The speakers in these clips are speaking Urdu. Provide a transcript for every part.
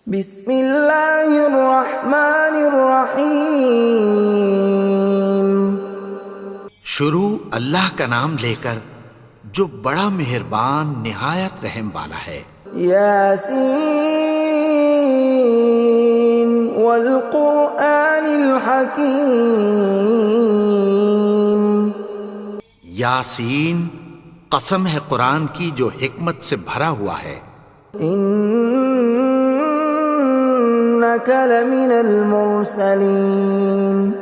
بسم اللہ الرحمن الرحیم۔ شروع اللہ کا نام لے کر جو بڑا مہربان نہایت رحم والا ہے۔ یاسین والقرآن الحکیم۔ یاسین، قسم ہے قرآن کی جو حکمت سے بھرا ہوا ہے۔ انک لمن المرسلین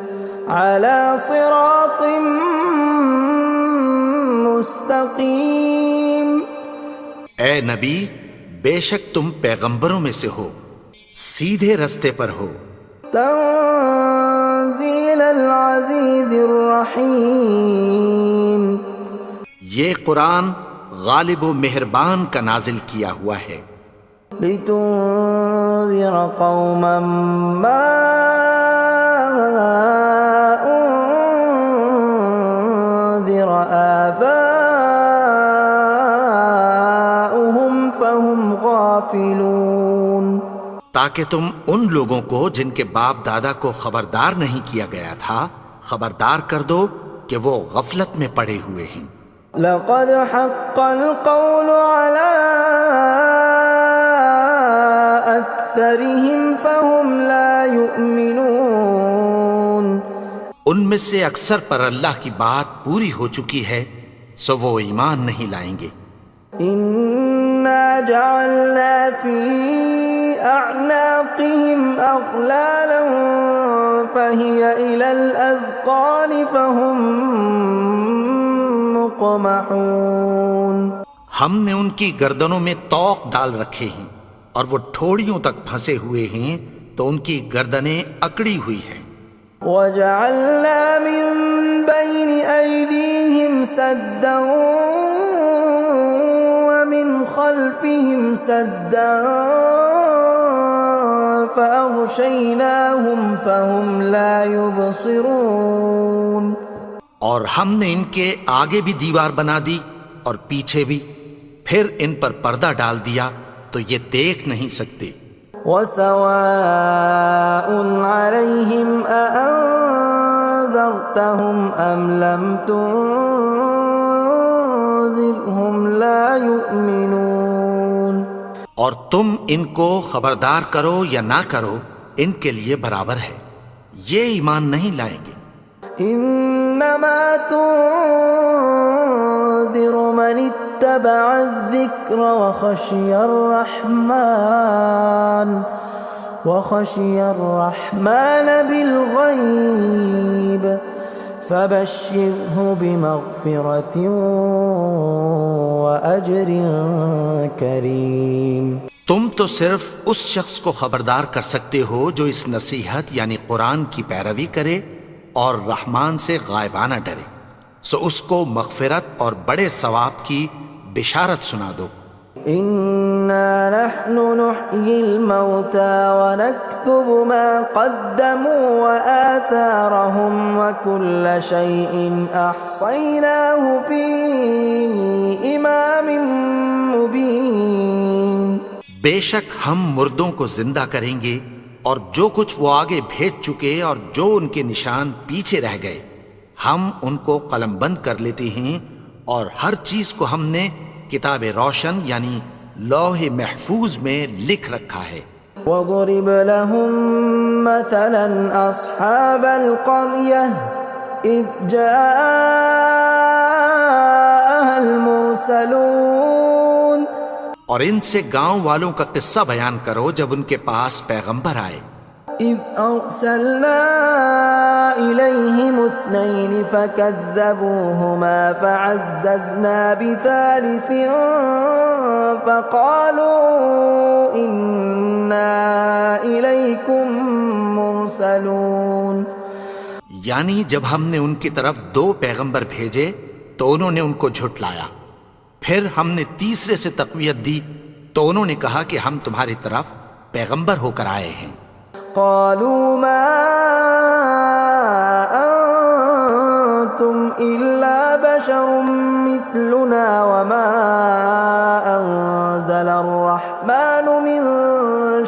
علی صراط مستقیم۔ اے نبی، بے شک تم پیغمبروں میں سے ہو، سیدھے رستے پر ہو۔ تنزیل العزیز الرحیم۔ یہ قرآن غالب و مہربان کا نازل کیا ہوا ہے۔ لتنذر قوما ما انذر آباؤهم فهم غافلون۔ تاکہ تم ان لوگوں کو جن کے باپ دادا کو خبردار نہیں کیا گیا تھا خبردار کر دو کہ وہ غفلت میں پڑے ہوئے ہیں۔ لقد حق القول على أكثرهم فهم لا يؤمنون۔ ان میں سے اکثر پر اللہ کی بات پوری ہو چکی ہے سو وہ ایمان نہیں لائیں گے۔ إنا جعلنا في أعناقهم أغلالا فهي إلى الأذقان فهم مقمحون۔ ہم نے ان کی گردنوں میں طوق ڈال رکھے ہیں اور وہ ٹھوڑیوں تک پھنسے ہوئے ہیں تو ان کی گردنیں اکڑی ہوئی ہیں۔ وَجَعَلْنَا مِن بَيْنِ أَيْدِيهِمْ سَدًّا وَمِنْ خَلْفِهِمْ سَدًّا فَأَغْشَيْنَاهُمْ فَهُمْ لَا يُبْصِرُونَ۔ اور ہم نے ان کے آگے بھی دیوار بنا دی اور پیچھے بھی، پھر ان پر پردہ ڈال دیا تو یہ دیکھ نہیں سکتے۔ وَسَوَاءٌ عَلَيْهِمْ أَأَنذَرْتَهُمْ أَمْ لَمْ تُنذِرْهُمْ لَا يُؤْمِنُونَ۔ اور تم ان کو خبردار کرو یا نہ کرو ان کے لیے برابر ہے، یہ ایمان نہیں لائیں گے۔ انما تنذر من اتبع الذکر وخشی الرحمن بالغیب فبشرہ بمغفرۃ واجر کریم۔ تم تو صرف اس شخص کو خبردار کر سکتے ہو جو اس نصیحت یعنی قرآن کی پیروی کرے اور رحمان سے غائبانہ ڈرے، سو اس کو مغفرت اور بڑے ثواب کی بشارت سنا دو۔ اِنَّا نَحْنُ نُحْيِي الْمَوْتَى وَنَكْتُبُ مَا قَدَّمُوا وَآثَارَهُمْ وَكُلَّ شَيْءٍ أَحْصَيْنَاهُ فِي إِمَامٍ مُبِينٍ۔ بے شک ہم مردوں کو زندہ کریں گے اور جو کچھ وہ آگے بھیج چکے اور جو ان کے نشان پیچھے رہ گئے ہم ان کو قلم بند کر لیتے ہیں، اور ہر چیز کو ہم نے کتاب روشن یعنی لوح محفوظ میں لکھ رکھا ہے۔ وَضُرِبْ لَهُم مَّثَلًا أَصْحَابَ الْقَرْيَةِ إِذْ جَاءَهَا الْمُرْسَلُونَ۔ اور ان سے گاؤں والوں کا قصہ بیان کرو جب ان کے پاس پیغمبر آئے۔ إِذْ أَرْسَلْنَا إِلَيْهِمُ اثْنَيْنِ فَكَذَّبُوهُمَا فَعَزَّزْنَا بِثَالِثٍ فَقَالُوا إِنَّا إِلَيْكُمْ مُرْسَلُونَ۔ یعنی جب ہم نے ان کی طرف دو پیغمبر بھیجے تو انہوں نے ان کو جھٹلایا، پھر ہم نے تیسرے سے تقویت دی تو انہوں نے کہا کہ ہم تمہاری طرف پیغمبر ہو کر آئے ہیں۔ قالوا ما أنتم إلا بشر مثلنا وما أنزل الرحمن من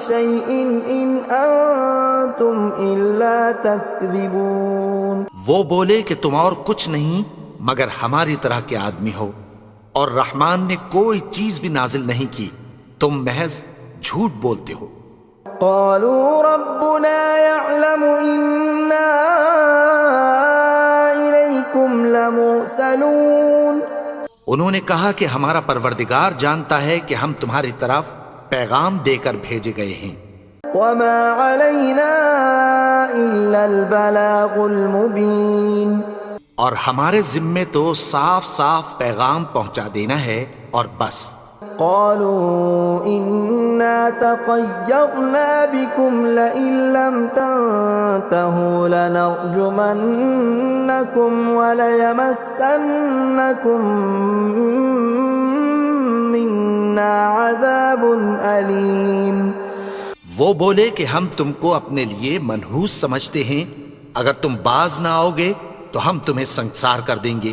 شيء إن أنتم إلا تكذبون. وہ بولے کہ تم اور کچھ نہیں مگر ہماری طرح کے آدمی ہو، اور رحمان نے کوئی چیز بھی نازل نہیں کی، تم محض جھوٹ بولتے ہو۔ قالوا ربنا يعلم إنا إليكم لمرسلون. انہوں نے کہا کہ ہمارا پروردگار جانتا ہے کہ ہم تمہاری طرف پیغام دے کر بھیجے گئے ہیں۔ وما علينا إلا البلاغ المبين. اور ہمارے ذمے تو صاف صاف پیغام پہنچا دینا ہے اور بس۔ قالوا إنا تطيرنا بكم لئن لم تنتهوا لنرجمنكم وليمسنكم منا عذاب أليم. وہ بولے کہ ہم تم کو اپنے لیے منحوس سمجھتے ہیں، اگر تم باز نہ آؤ گے تو ہم تمہیں سنسار کر دیں گے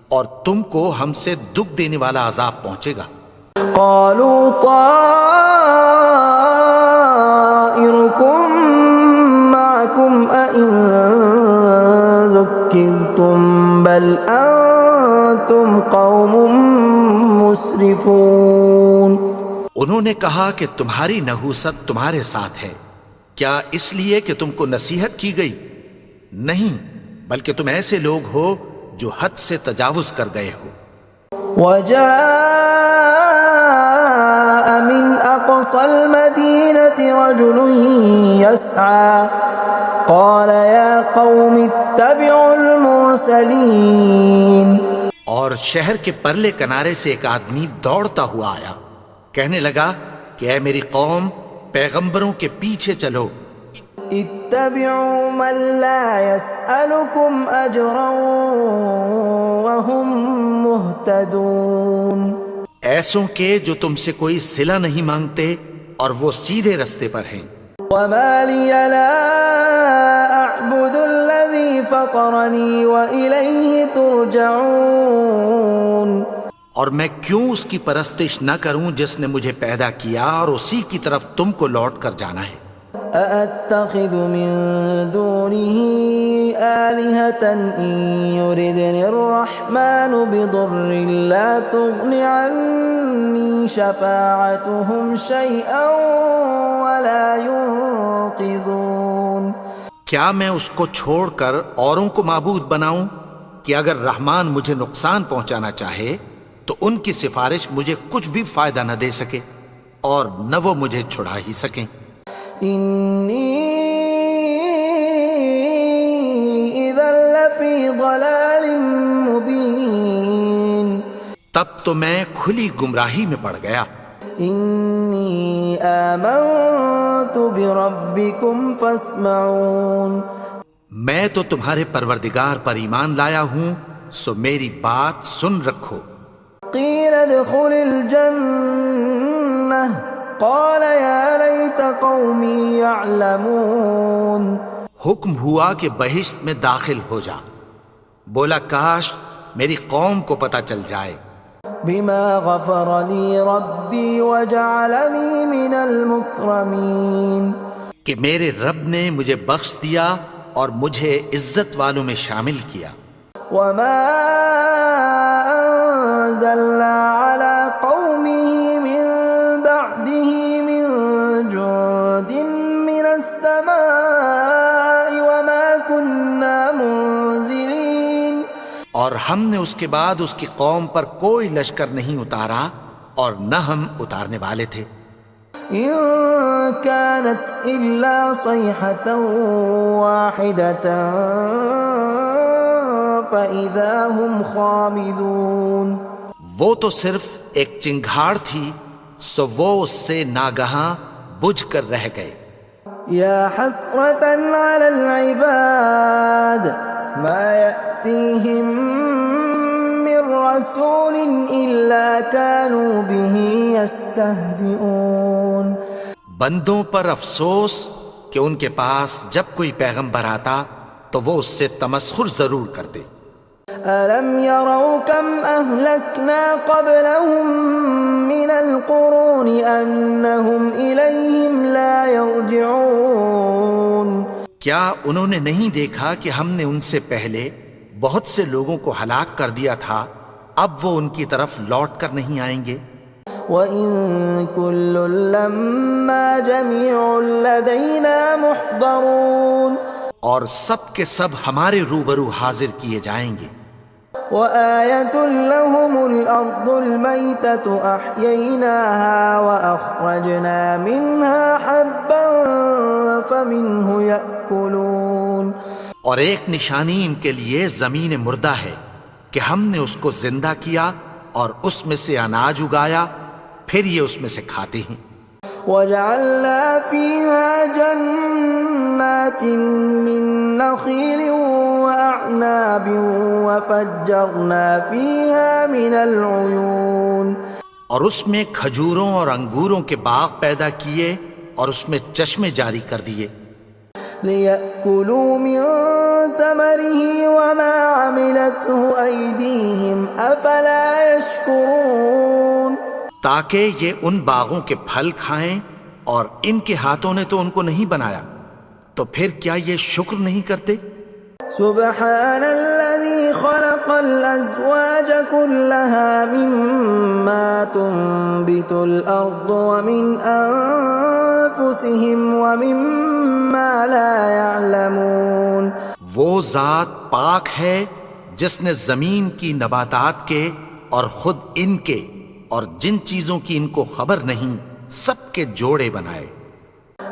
اور تم کو ہم سے دکھ دینے والا عذاب پہنچے گا۔ قالوا طائركم معكم أئن ذكرتم بل أنتم قوم مسرفون. انہوں نے کہا کہ تمہاری نحوست تمہارے ساتھ ہے، کیا اس لیے کہ تم کو نصیحت کی گئی؟ نہیں، بلکہ تم ایسے لوگ ہو جو حد سے تجاوز کر گئے ہو۔ وجاء من أقصى المدينة رجل يسعى قال يا قوم اتبعوا المرسلين. اور شہر کے پرلے کنارے سے ایک آدمی دوڑتا ہوا آیا، کہنے لگا کہ اے میری قوم، پیغمبروں کے پیچھے چلو۔ اتبعوا من لا يسألكم أجرا وهم مهتدون. ایسوں کے جو تم سے کوئی صلہ نہیں مانگتے اور وہ سیدھے رستے پر ہیں۔ وما لي لا أعبد الذي فطرني وإليه ترجعون. اور میں کیوں اس کی پرستش نہ کروں جس نے مجھے پیدا کیا اور اسی کی طرف تم کو لوٹ کر جانا ہے۔ أأتخذ من دونه آلهة إن يردني الرحمن بضر لا تغن عني شفاعتهم شيئا ولا ينقذون. کیا میں اس کو چھوڑ کر اوروں کو معبود بناؤں کہ اگر رحمان مجھے نقصان پہنچانا چاہے تو ان کی سفارش مجھے کچھ بھی فائدہ نہ دے سکے اور نہ وہ مجھے چھڑا ہی سکیں۔ إني إذا لفي ضلال مبين. تب تو میں کھلی گمراہی میں پڑ گیا۔ إني آمنت بربكم فاسمعون. میں تو تمہارے پروردگار پر ایمان لایا ہوں، سو میری بات سن رکھو۔ قيل ادخل الجنة قال يا ليت قومي يعلمون. حکم ہوا کہ بہشت میں داخل ہو جا، بولا کاش میری قوم کو پتہ چل جائے۔ بما غفر لي ربي وجعلني من المكرمين. کہ میرے رب نے مجھے بخش دیا اور مجھے عزت والوں میں شامل کیا۔ وما أنزلنا على قومه من بعده من جند من السماء وما كنا منزلين. اور ہم نے اس کے بعد اس کی قوم پر کوئی لشکر نہیں اتارا اور نہ ہم اتارنے والے تھے۔ إن كانت إلا صيحة واحدة فإذا هم خامدون. وہ تو صرف ایک چنگھاڑ تھی، سو وہ اس سے ناگہاں بجھ کر رہ گئے۔ يا حسرة على العباد ما يأتيهم من رسول إلا كانوا به يستهزئون. بندوں پر افسوس کہ ان کے پاس جب کوئی پیغمبر آتا تو وہ اس سے تمسخر ضرور کرتے۔ أَلَمْ يَرَوْا كَمْ أَهْلَكْنَا قَبْلَهُمْ مِنَ الْقُرُونِ أَنَّهُمْ إِلَيْهِمْ لَا يَرْجِعُونَ کیا انہوں نے نہیں دیکھا کہ ہم نے ان سے پہلے بہت سے لوگوں کو ہلاک کر دیا تھا، اب وہ ان کی طرف لوٹ کر نہیں آئیں گے؟ وَإِن كُلٌّ لَّمَّا جَمِيعٌ لَّدَيْنَا مُحْضَرُونَ اور سب کے سب ہمارے روبرو حاضر کیے جائیں گے۔ وَآيَةٌ لَّهُمُ الْأَرْضُ الْمَيْتَةُ أَحْيَيْنَاهَا وَأَخْرَجْنَا مِنْهَا حَبًّا فَمِنْهُ يَأْكُلُونَ اور ایک نشانی ان کے لیے زمین مردہ ہے کہ ہم نے اس کو زندہ کیا اور اس میں سے اناج اگایا، پھر یہ اس میں سے کھاتے ہیں۔ وَجَعَلْنَا فِيهَا جَنَّاتٍ مِّن نَّخِيلٍ وَأَعْنَابٍ وَفَجَّرْنَا فِيهَا مِنَ الْعُيُونِ اور اس میں کھجوروں اور انگوروں کے باغ پیدا کیے اور اس میں چشمے جاری کر دیے، لِيَأْكُلُوا مِن ثَمَرِهِ وَمَا عَمِلَتْهُ أَيْدِيهِمْ أَفَلَا يَشْكُرُونَ تاکہ یہ ان باغوں کے پھل کھائیں، اور ان کے ہاتھوں نے تو ان کو نہیں بنایا، تو پھر کیا یہ شکر نہیں کرتے؟ سبحان الذي خلق الأزواج كلها مما تنبت الأرض ومن أنفسهم ومما لا يعلمون وہ ذات پاک ہے جس نے زمین کی نباتات کے اور خود ان کے اور جن چیزوں کی ان کو خبر نہیں سب کے جوڑے بنائے۔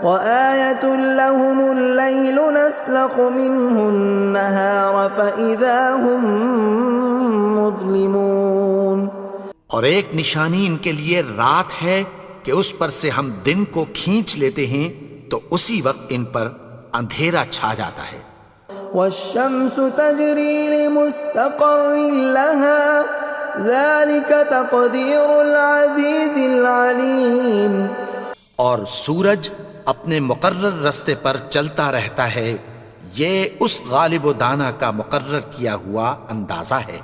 وَآيَةٌ لَّهُمُ اللَّيْلُ نَسْلَخُ مِنْهُ النَّهَارَ فَإِذَا هُمْ مُظْلِمُونَ اور ایک نشانی ان کے لیے رات ہے کہ اس پر سے ہم دن کو کھینچ لیتے ہیں تو اسی وقت ان پر اندھیرا چھا جاتا ہے۔ وَالشَّمْسُ تَجْرِي لِمُسْتَقَرٍّ لَّهَا ذَلِكَ تَقْدِيرُ الْعَزِيزِ الْعَلِيمِ اور سورج اپنے مقرر رستے پر چلتا رہتا ہے، یہ اس غالب و دانا کا مقرر کیا ہوا اندازہ ہے۔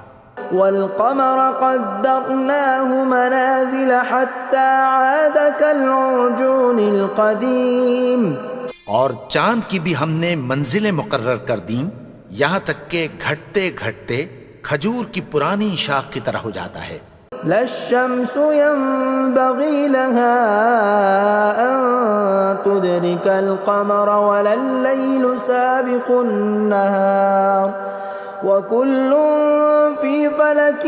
وَالْقَمَرَ قَدَّرْنَاهُ مَنَازِلَ حَتَّى عَادَ كَالْعُرْجُونِ الْقَدِيمِ اور چاند کی بھی ہم نے منزلیں مقرر کر دیں، یہاں تک کہ گھٹتے گھٹتے کھجور کی پرانی شاخ کی طرح ہو جاتا ہے۔ لا الشمس ينبغي لها أن تدرك القمر ولا الليل سابق النهار وكل في فلك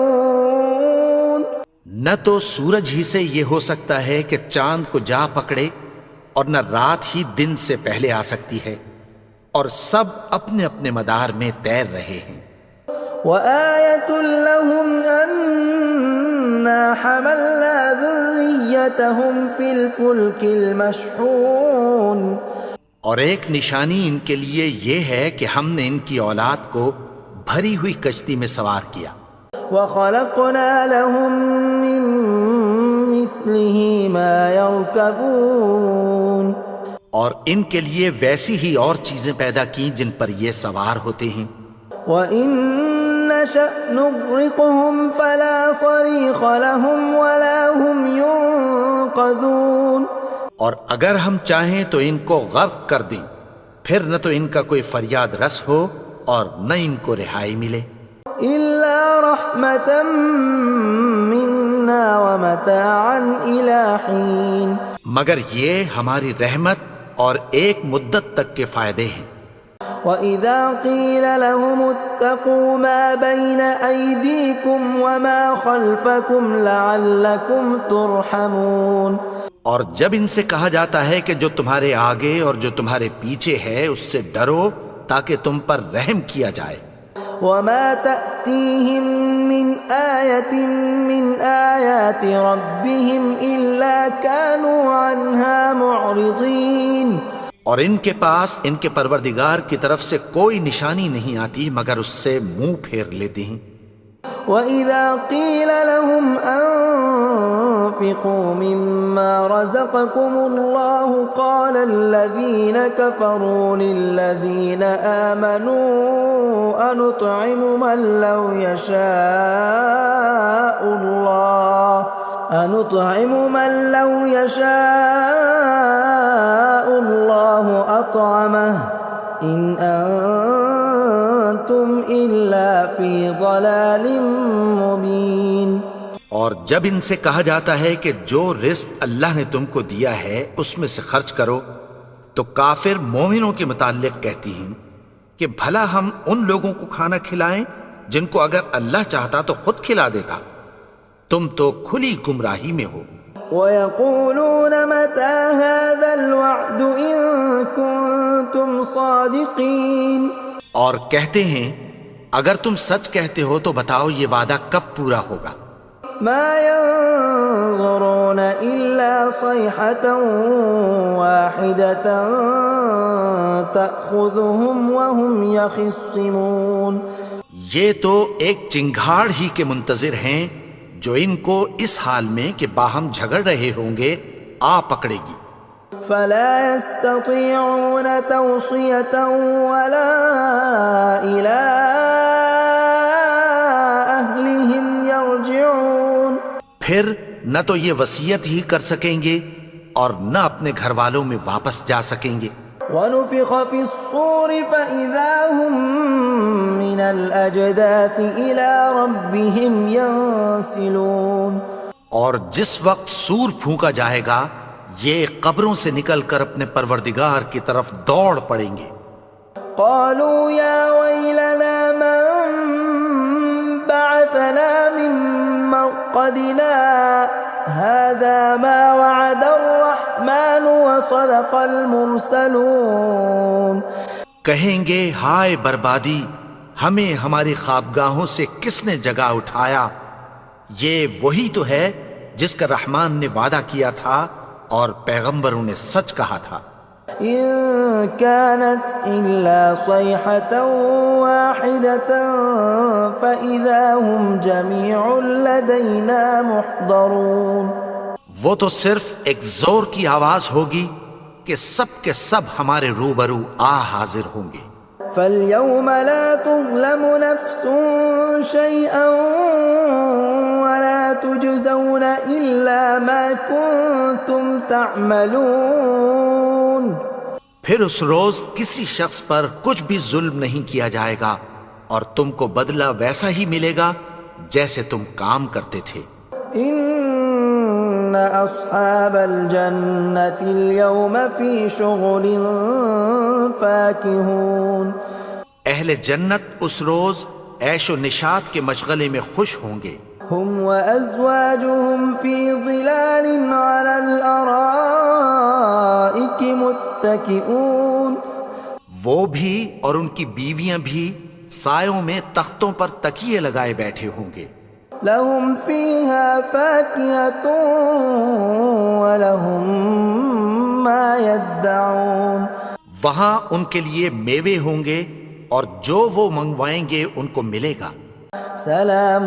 يسبحون نہ تو سورج ہی سے یہ ہو سکتا ہے کہ چاند کو جا پکڑے، اور نہ رات ہی دن سے پہلے آ سکتی ہے، اور سب اپنے اپنے مدار میں تیر رہے ہیں۔ وَآيَةٌ لَّهُمْ أَنَّا حَمَلْنَا ذُرِّيَّتَهُمْ فِي الْفُلْكِ الْمَشْحُونِ اور ایک نشانی ان کے لیے یہ ہے کہ ہم نے ان کی اولاد کو بھری ہوئی کشتی میں سوار کیا۔ وَخَلَقْنَا لَهُم مِّن مِّثْلِهِ مَا يَرْكَبُونَ اور ان کے لیے ویسی ہی اور چیزیں پیدا کی جن پر یہ سوار ہوتے ہیں۔ وَإِن نَّشَأْ نُغْرِقْهُمْ فَلَا صَرِيخَ لَهُمْ وَلَا هُمْ يُنقَذُونَ اور اگر ہم چاہیں تو ان کو غرق کر دیں، پھر نہ تو ان کا کوئی فریاد رس ہو اور نہ ان کو رہائی ملے۔ إِلَّا رَحْمَةً مِّنَّا وَمَتَاعًا إِلَىٰ حِينٍ مگر یہ ہماری رحمت اور ایک مدت تک کے فائدے ہیں۔ وَإِذَا قِيلَ لَهُمُ اتَّقُوا مَا بَيْنَ أَيْدِيكُمْ وَمَا خَلْفَكُمْ لَعَلَّكُمْ تُرْحَمُونَ اور جب ان سے کہا جاتا ہے کہ جو تمہارے آگے اور جو تمہارے پیچھے ہے اس سے ڈرو تاکہ تم پر رحم کیا جائے۔ وَمَا تَأْتِيهِم مِّنْ آيَةٍ مِّنْ آيَاتِ رَبِّهِمْ إِلَّا كَانُوا عَنْهَا مُعْرِضِينَ اور ان کے پاس ان کے پروردگار کی طرف سے کوئی نشانی نہیں آتی مگر اس سے منہ پھیر لیتے ہیں۔ وَإِذَا قِيلَ لَهُمْ وأنفقوا مما رزقكم الله قال الذين كفروا للذين آمنوا أنطعم من لو يشاء الله أطعمه إن أنتم إلا في ضلال مبين۔ اور جب ان سے کہا جاتا ہے کہ جو رزق اللہ نے تم کو دیا ہے اس میں سے خرچ کرو، تو کافر مومنوں کے متعلق کہتی ہیں کہ بھلا ہم ان لوگوں کو کھانا کھلائیں جن کو اگر اللہ چاہتا تو خود کھلا دیتا، تم تو کھلی گمراہی میں ہو۔ وَيَقُولُونَ مَتَى هَذَا الْوَعْدُ إِن كُنتُمْ صَادِقِينَ، اور کہتے ہیں اگر تم سچ کہتے ہو تو بتاؤ یہ وعدہ کب پورا ہوگا۔ مَا يَنظُرُونَ إِلَّا صَيْحَةً وَاحِدَةً تَأْخُذُهُمْ وَهُمْ يَخِصِّمُونَ، یہ تو ایک چنگھاڑ ہی کے منتظر ہیں جو ان کو اس حال میں کہ باہم جھگڑ رہے ہوں گے آ پکڑے گی۔ فَلَا يَسْتَطِيعُونَ تَوْصِيَةً وَلَا إِلَىٰ أَهْلِهِمْ يَرْجِعُونَ، پھر نہ تو یہ وصیت ہی کر سکیں گے اور نہ اپنے گھر والوں میں واپس جا سکیں گے۔ وَنُفِخَ فِي الصُّورِ فَإِذَا هُم مِّنَ الْأَجْدَاثِ إِلَىٰ رَبِّهِمْ يَنسِلُونَ، اور جس وقت سور پھونکا جائے گا یہ قبروں سے نکل کر اپنے پروردگار کی طرف دوڑ پڑیں گے۔ قالوا يا ويلنا من بعثنا من مرقدنا هذا ما وعد الرحمن وصدق المرسلون، کہیں گے ہائے بربادی، ہمیں ہماری خوابگاہوں سے کس نے جگا اٹھایا، یہ وہی تو ہے جس کا رحمان نے وعدہ کیا تھا اور پیغمبروں نے سچ کہا تھا۔ إن كانت إلا صيحة واحدة فإذا هم جميع لدينا محضرون، وہ تو صرف ایک زور کی آواز ہوگی کہ سب کے سب ہمارے روبرو آ حاضر ہوں گے۔ فاليوم لا تظلم نفس شيئا ولا تجزون إلا ما كنتم تعملون، پھر اس روز کسی شخص پر کچھ بھی ظلم نہیں کیا جائے گا اور تم کو بدلہ ویسا ہی ملے گا جیسے تم کام کرتے تھے۔ ان اصحاب الجنة اليوم في شغل فاكهون، اہل جنت اس روز عیش و نشاط کے مشغلے میں خوش ہوں گے۔ هم وازواجهم في ظلال على الارائك متكئون، وہ بھی اور ان کی بیویاں بھی سایوں میں تختوں پر تکیے لگائے بیٹھے ہوں گے۔ لهم فيها فاكهة ولهم ما يدعون، وہاں ان کے لیے میوے ہوں گے اور جو وہ منگوائیں گے ان کو ملے گا۔ سلام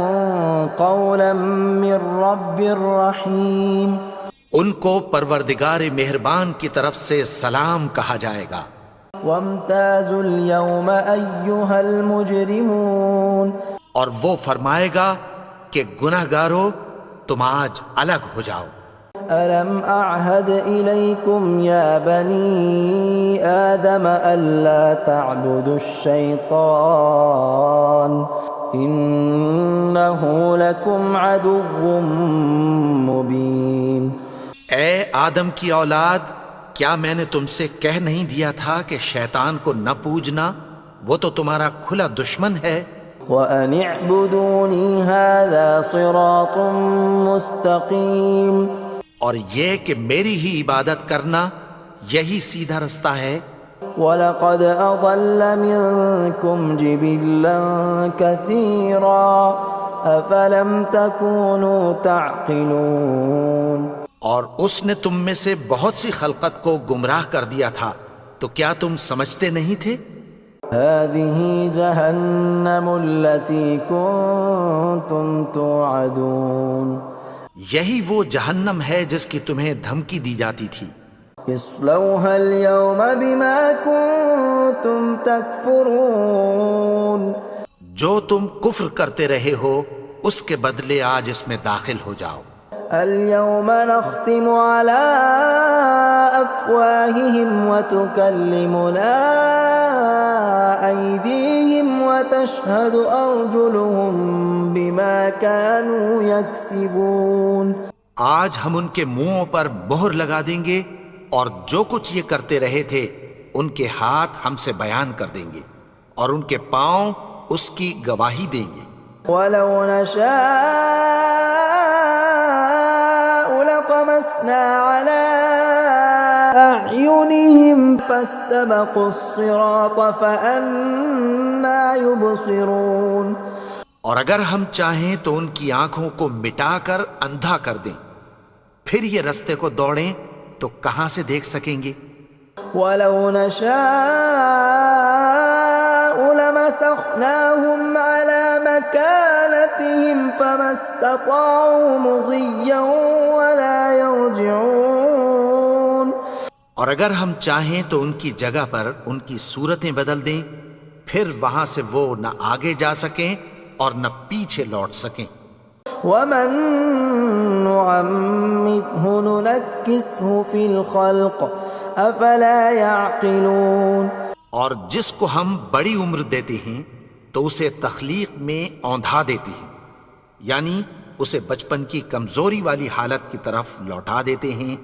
قولا من رب رحیم، ان کو پروردگار مہربان کی طرف سے سلام کہا جائے گا۔ وامتازوا اليوم ایھا المجرمون، اور وہ فرمائے گا کہ گنہگارو تم آج الگ ہو جاؤ۔ ألم أعهد إليكم يا بني آدم ألا تعبدوا الشيطان إنه لكم عدو مبين۔ اے آدم کی اولاد، کیا میں نے تم سے کہہ نہیں دیا تھا کہ شیطان کو نہ پوجنا، وہ تو تمہارا کھلا دشمن ہے۔ وَأَنِ اعْبُدُونِي هَذَا صِرَاطٌ مُسْتَقِيمٌ، اور یہ کہ میری ہی عبادت کرنا یہی سیدھا رستہ ہے۔ وَلَقَدْ أَضَلَّ مِنْكُمْ جِبِلًّا كَثِيرًا أَفَلَمْ تَكُونُوا تَعْقِلُونَ، اور اس نے تم میں سے بہت سی خلقت کو گمراہ کر دیا تھا، تو کیا تم سمجھتے نہیں تھے؟ هَذِهِ جَهَنَّمُ الَّتِي كُنْتُمْ تُوعَدُونَ، یہی وہ جہنم ہے جس کی تمہیں دھمکی دی جاتی تھی. اصلوها اليوم بما كنتم تكفرون. جو تم کفر کرتے رہے ہو اس کے بدلے آج اس میں داخل ہو جاؤ. اليوم نختم على أفواههم وتكلمنا أيديهم وتشهد أرجلهم بما كانوا يكسبون. آج ہم ان کے منہوں پر مہر لگا دیں گے اور جو کچھ یہ کرتے رہے تھے ان کے ہاتھ ہم سے بیان کر دیں گے اور ان کے پاؤں اس کی گواہی دیں گے. ولو نشاء لطمسنا على أعينهم فاستبقوا الصراط فأنى يبصرون. اور اگر ہم چاہیں تو ان کی آنکھوں کو مٹا کر اندھا کر دیں، پھر یہ رستے کو دوڑیں تو کہاں سے دیکھ سکیں گے. ولو نشاء لمسخناهم على مكانتهم فما استطاعوا مضيا ولا يرجعون. اور اگر ہم چاہیں تو ان کی جگہ پر ان کی صورتیں بدل دیں، پھر وہاں سے وہ نہ آگے جا سکیں اور نہ پیچھے لوٹ سکیں. ومن نعمره ننكسه في الخلق افلا يعقلون. اور جس کو ہم بڑی عمر دیتے ہیں تو اسے تخلیق میں اوندھا دیتے ہیں، یعنی اسے بچپن کی کمزوری والی حالت کی طرف لوٹا دیتے ہیں.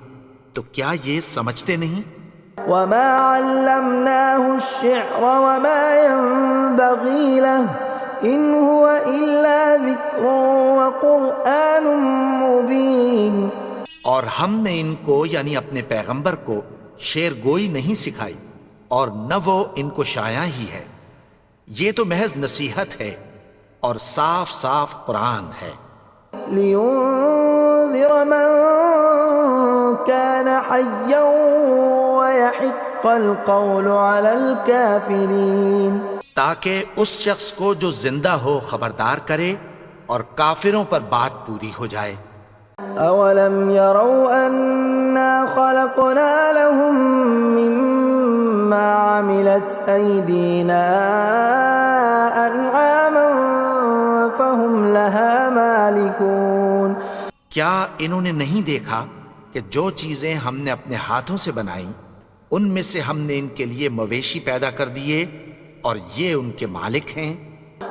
تو کیا یہ سمجھتے نہیں؟ وما علمناه الشعر وما ينبغي له ان هو الا ذکر وقرآن مبین. اور ہم نے ان کو یعنی اپنے پیغمبر کو شعر گوئی نہیں سکھائی اور نہ وہ ان کو شایع ہی ہے، یہ تو محض نصیحت ہے اور صاف صاف قرآن ہے. لينذر من كان حيا ويحق القول على الكافرين. تاکہ اس شخص کو جو زندہ ہو خبردار کرے اور کافروں پر بات پوری ہو جائے. اولم يروا انا خلقنا لهم مما عملت ايدينا انعاما فهم لها مالكون. کیا انہوں نے نہیں دیکھا کہ جو چیزیں ہم نے اپنے ہاتھوں سے بنائیں ان میں سے ہم نے ان کے لیے مویشی پیدا کر دیے اور یہ ان کے مالک ہیں.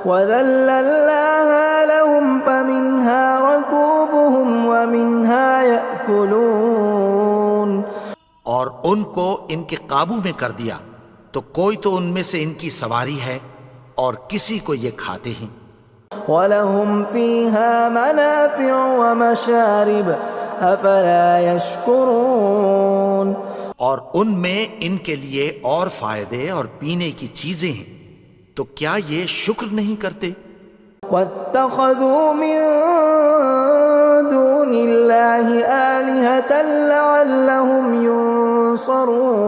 وَذَلَّلْنَاهَا لَهُمْ فَمِنْهَا رَكُوبُهُمْ وَمِنْهَا يَأْكُلُونَ. اور ان کو ان کے قابو میں کر دیا تو کوئی تو ان میں سے ان کی سواری ہے اور کسی کو یہ کھاتے ہیں. وَلَهُمْ فِيهَا مَنَافِعُ وَمَشَارِبُ أَفَلَا يَشْكُرُونَ. اور ان میں ان کے لیے اور فائدے اور پینے کی چیزیں ہیں، تو کیا یہ شکر نہیں کرتے؟ وَاتَّخَذُوا مِن دُونِ اللَّهِ آلِهَةً لَعَلَّهُمْ يُنصَرُونَ.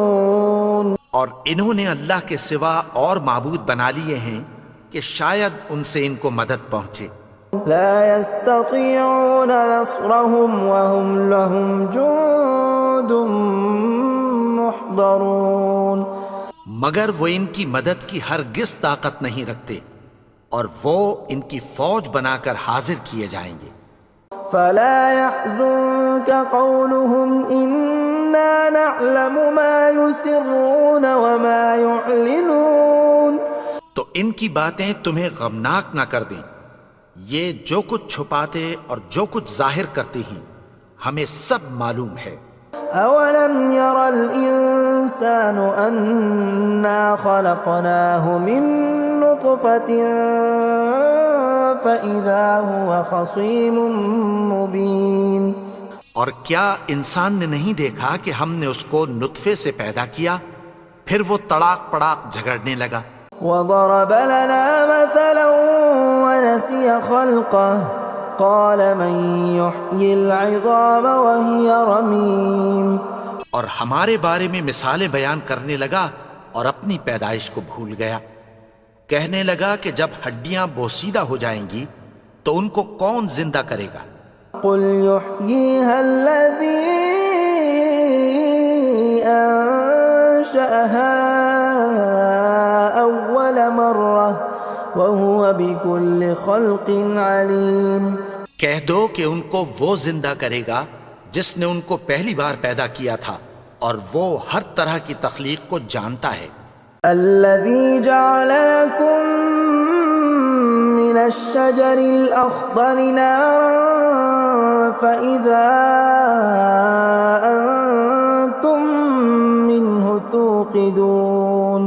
اور انہوں نے اللہ کے سوا اور معبود بنا لیے ہیں کہ شاید ان سے ان کو مدد پہنچے. لا يستطيعون نصرهم وهم لهم جند محضرون. مگر وہ ان کی مدد کی ہرگز طاقت نہیں رکھتے اور وہ ان کی فوج بنا کر حاضر کیے جائیں گے. فلا يحزنك قولهم إنا نعلم ما يسرون وما يعلنون. تو ان کی باتیں تمہیں غمناک نہ کر دیں، یہ جو کچھ چھپاتے اور جو کچھ ظاہر کرتے ہیں ہمیں سب معلوم ہے. أولم ير الإنسان أنا خلقناه من نطفة فإذا هو خصيم مبين. اور کیا انسان نے نہیں دیکھا کہ ہم نے اس کو نطفے سے پیدا کیا پھر وہ تڑاک پڑاک جھگڑنے لگا. وضرب لنا مثلا ونسي خلقه قال من يحيي العظام وهي رميم. اور ہمارے بارے میں مثالیں بیان کرنے لگا اور اپنی پیدائش کو بھول گیا. کہنے لگا کہ جب ہڈیاں بوسیدہ ہو جائیں گی تو ان کو کون زندہ کرے گا قل يحييها الذي أنشأها أول مرة وهو بكل خلق عليم. کہہ دو کہ ان کو وہ زندہ کرے گا جس نے ان کو پہلی بار پیدا کیا تھا اور وہ ہر طرح کی تخلیق کو جانتا ہے. الذي جعل لكم من الشجر الأخضر نارا فإذا أنتم منه توقدون.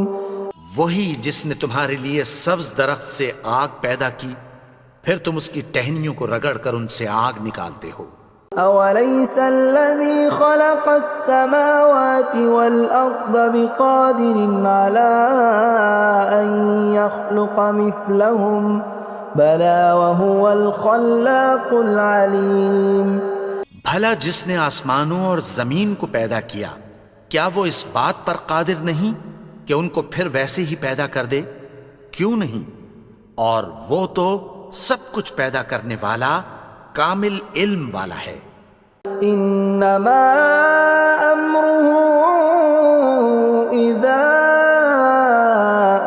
وہی جس نے تمہارے لیے سبز درخت سے آگ پیدا کی پھر تم اس کی ٹہنیوں کو رگڑ کر ان سے آگ نکالتے ہو. أوليس الذي خلق السماوات والأرض بقادر على أن يخلق مثلهم بلى وهو الخلاق العليم. بھلا جس نے آسمانوں اور زمین کو پیدا کیا کیا وہ اس بات پر قادر نہیں کہ ان کو پھر ویسے ہی پیدا کر دے؟ کیوں نہیں؟ اور وہ تو سب کچھ پیدا کرنے والا کامل علم والا ہے. انما امره اذا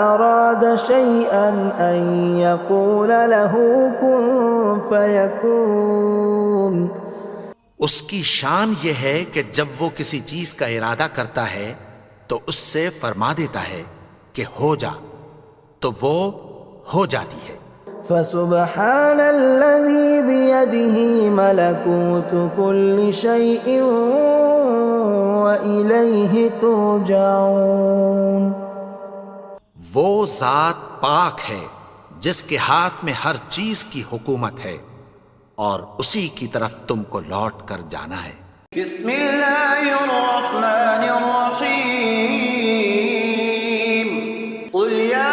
اراد شيئا ان يقول له كن فيكون. اس کی شان یہ ہے کہ جب وہ کسی چیز کا ارادہ کرتا ہے تو اس سے فرما دیتا ہے کہ ہو جا تو وہ ہو جاتی ہے. فسبحان الذي بيده ملكوت كل شيء وإليه ترجعون. وہ ذات پاک ہے جس کے ہاتھ میں ہر چیز کی حکومت ہے اور اسی کی طرف تم کو لوٹ کر جانا ہے. بسم اللہ الرحمن الرحیم. قل یا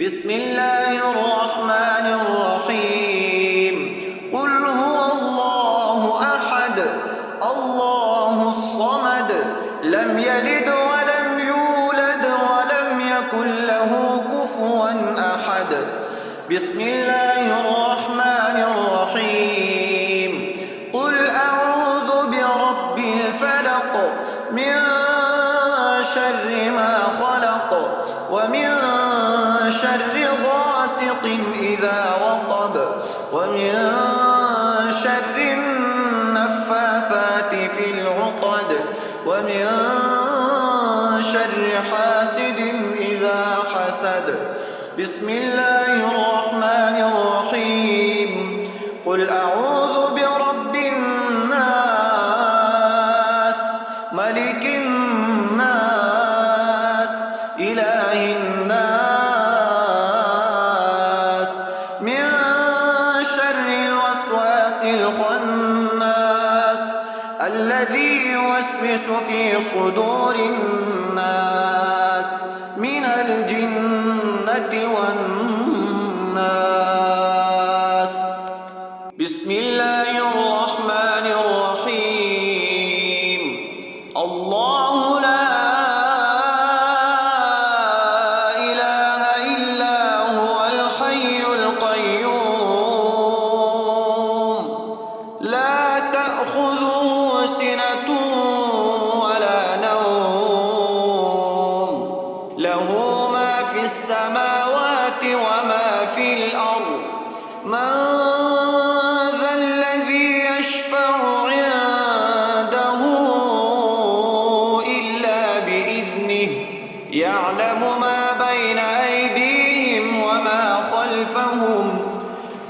بسم اللہ الرحمن الرحیم. قل هو اللہ احد اللہ الصمد لم یلد ولم یولد ولم یکن له کفوا احد. بسم اللہ الرحمن الرحیم. قل اعوذ برب الفلق من شر ما خلق ومن شر غاسق إذا وقب ومن شر النفاثات في العقد ومن شر حاسد إذا حسد. بسم الله الرحمن الرحيم. قل أعوذ برب الناس ملك الناس إله الناس من شر الوسواس الخناس الذي يوسوس في صدور الناس من الجنة والناس. بسم الله الرحمن الرحيم. الله لا إله إلا هو الحي القيوم لا تأخذه سنة ولا نوم له ما في السماوات وما في الأرض. من ذا الذي يشفع عنده إلا بإذنه يعلم ما بين أيديهم وما خلفهم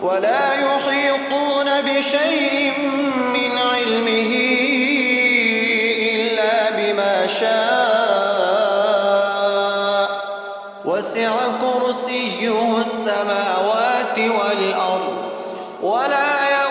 ولا يحيطون بشيء من علمه إلا بما شاء وسع وسع كرسيه السماوات والأرض ولا